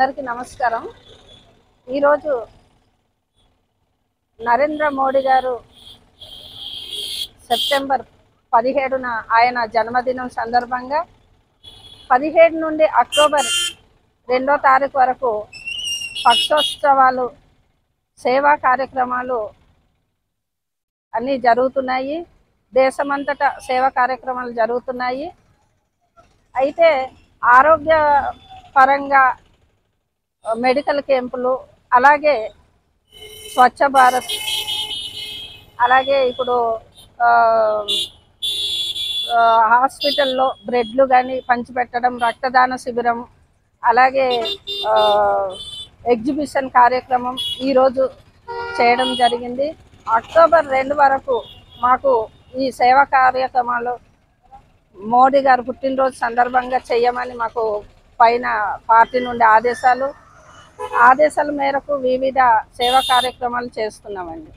అందరికీ నమస్కారం। ఈరోజు నరేంద్ర మోడీ గారు సెప్టెంబర్ 17న ఆయన జన్మదినం సందర్భంగా 17 నుండి అక్టోబర్ 2వ తారీఖు వరకు పక్షోత్సవాలు, సేవా కార్యక్రమాలు అన్నీ జరుగుతున్నాయి। దేశమంతటా సేవా కార్యక్రమాలు జరుగుతున్నాయి। అయితే ఆరోగ్య పరంగా మెడికల్ క్యాంపులు, అలాగే స్వచ్ఛ భారత్, అలాగే ఇప్పుడు హాస్పిటల్లో బ్రెడ్లు కానీ పంచిపెట్టడం, రక్తదాన శిబిరం, అలాగే ఎగ్జిబిషన్ కార్యక్రమం ఈరోజు చేయడం జరిగింది। అక్టోబర్ 2 వరకు మాకు ఈ సేవా కార్యక్రమాలు మోడీ గారు పుట్టినరోజు సందర్భంగా చేయమని మాకు పైన పార్టీ నుండి ఆదేశాల మేరకు వివిధ సేవా కార్యక్రమాలు చేస్తున్నామండి।